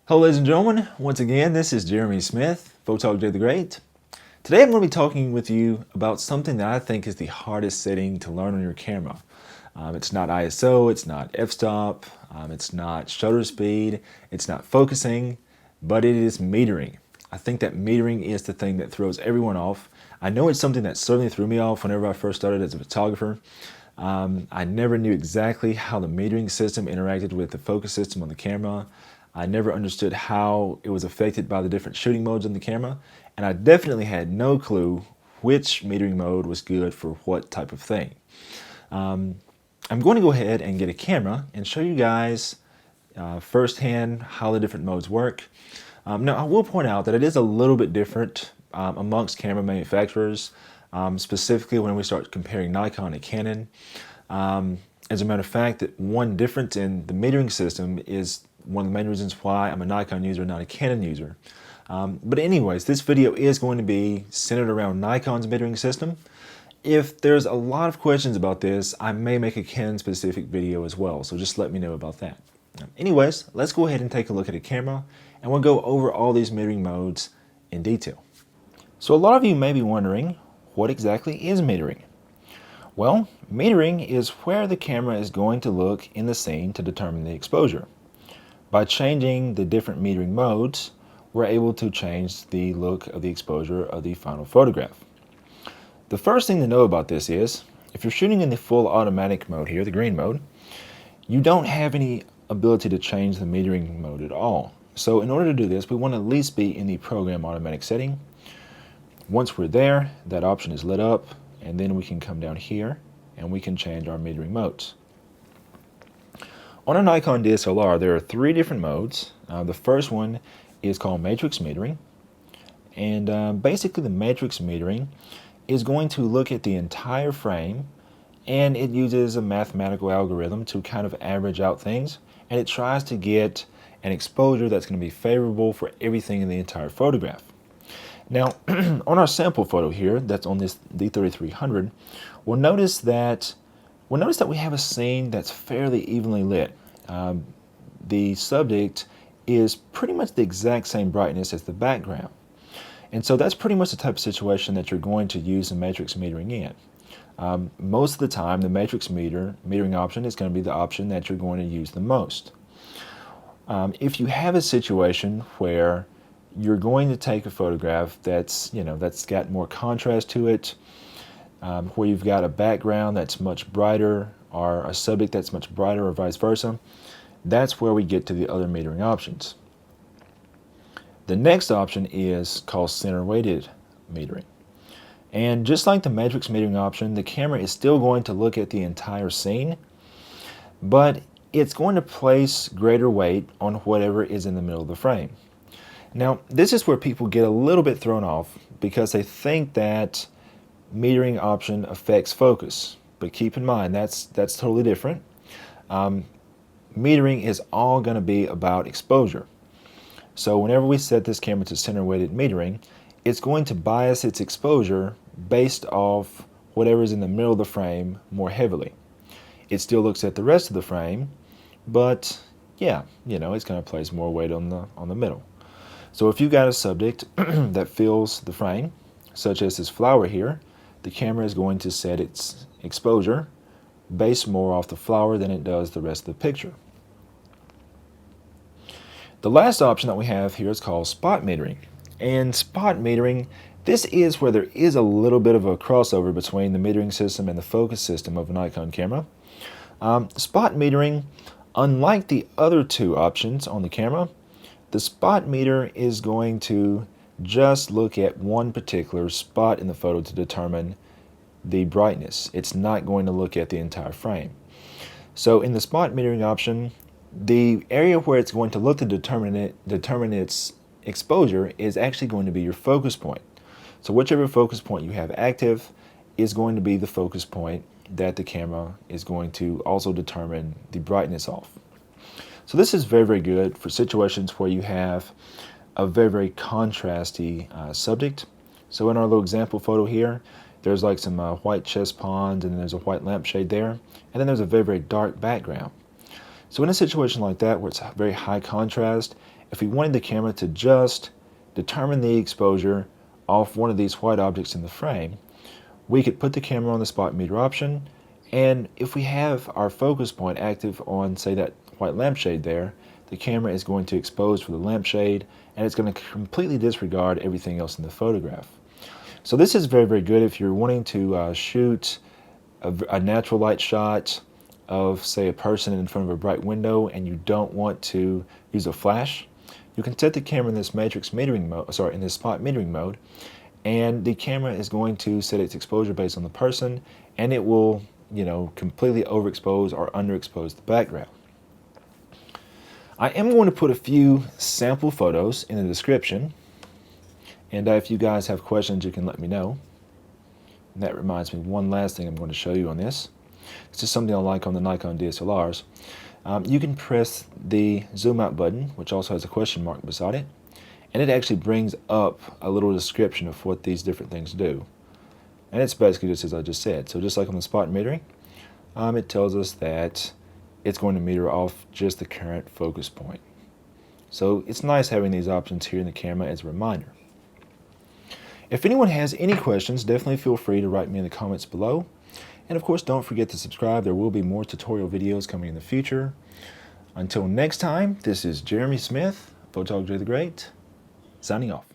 Hello ladies and gentlemen, once again this is Jeremy Smith, Photog J the Great. Today I'm going to be talking with you about something that I think is the hardest setting to learn on your camera. It's not ISO, it's not f-stop, it's not shutter speed, it's not focusing, but it is metering. I think that metering is the thing that throws everyone off. I know it's something that certainly threw me off whenever I first started as a photographer. I never knew exactly how the metering system interacted with the focus system on the camera. I never understood how it was affected by the different shooting modes on the camera, and I definitely had no clue which metering mode was good for what type of thing. I'm going to go ahead and get a camera and show you guys firsthand how the different modes work. Now, I will point out that it is a little bit different amongst camera manufacturers, specifically when we start comparing Nikon and Canon. As a matter of fact, that one difference in the metering system is one of the main reasons why I'm a Nikon user, not a Canon user. But anyways, this video is going to be centered around Nikon's metering system. If there's a lot of questions about this, I may make a Canon specific video as well, so just let me know about that. Anyways, let's go ahead and take a look at a camera, and we'll go over all these metering modes in detail. So a lot of you may be wondering, what exactly is metering? Well, metering is where the camera is going to look in the scene to determine the exposure. By changing the different metering modes, we're able to change the look of the exposure of the final photograph. The first thing to know about this is, if you're shooting in the full automatic mode here, the green mode, you don't have any ability to change the metering mode at all. So in order to do this, we want to at least be in the program automatic setting. Once we're there, that option is lit up, and then we can come down here and we can change our metering modes. On a Nikon DSLR, there are three different modes. The first one is called matrix metering, and basically the matrix metering is going to look at the entire frame, and it uses a mathematical algorithm to kind of average out things, and it tries to get an exposure that's going to be favorable for everything in the entire photograph. Now, on our sample photo here, that's on this D3300, we'll notice that we have a scene that's fairly evenly lit. The subject is pretty much the exact same brightness as the background. And so that's pretty much the type of situation that you're going to use the matrix metering in. Most of the time, the matrix metering option is going to be the option that you're going to use the most. If you have a situation where you're going to take a photograph that's got more contrast to it, where you've got a background that's much brighter or a subject that's much brighter or vice versa, that's where we get to the other metering options. The next option is called center weighted metering. And just like the matrix metering option, the camera is still going to look at the entire scene, but it's going to place greater weight on whatever is in the middle of the frame. Now, this is where people get a little bit thrown off because they think that metering option affects focus, but keep in mind that's totally different. Metering is all going to be about exposure. So whenever we set this camera to center weighted metering, it's going to bias its exposure based off whatever's in the middle of the frame more heavily. It still looks at the rest of the frame, but yeah, it's going to place more weight on the middle. So if you've got a subject that fills the frame, such as this flower here, the camera is going to set its exposure based more off the flower than it does the rest of the picture. The last option that we have here is called spot metering. And spot metering, this is where there is a little bit of a crossover between the metering system and the focus system of a Nikon camera. Spot metering, unlike the other two options on the camera, the spot meter is going to just look at one particular spot in the photo to determine the brightness. It's not going to look at the entire frame. So in the spot metering option, the area where it's going to look to determine its exposure is actually going to be your focus point. So whichever focus point you have active is going to be the focus point that the camera is going to also determine the brightness of. So this is very, very good for situations where you have a very, very contrasty subject. So in our little example photo here, there's like some white chest ponds, and then there's a white lampshade there, and then there's a very, very dark background. So in a situation like that where it's very high contrast if we wanted the camera to just determine the exposure off one of these white objects in the frame, we could put the camera on the spot meter option, and if we have our focus point active on, say, that white lampshade there, the camera is going to expose for the lampshade, and it's going to completely disregard everything else in the photograph. So this is very, very good if you're wanting to shoot a natural light shot of, say, a person in front of a bright window, and you don't want to use a flash. You can set the camera in this matrix metering mode, in this spot metering mode, and the camera is going to set its exposure based on the person, and it will, completely overexpose or underexpose the background. I am going to put a few sample photos in the description, and if you guys have questions, you can let me know. And that reminds me, one last thing I'm going to show you on this. This is something I like on the Nikon DSLRs. You can press the zoom out button, which also has a question mark beside it, and it actually brings up a little description of what these different things do. And it's basically just as I just said. So just like on the spot metering, it tells us that it's going to meter off just the current focus point. So it's nice having these options here in the camera as a reminder. If anyone has any questions, definitely feel free to write me in the comments below. And of course, don't forget to subscribe. There will be more tutorial videos coming in the future. Until next time, this is Jeremy Smith, Photog J the Great, signing off.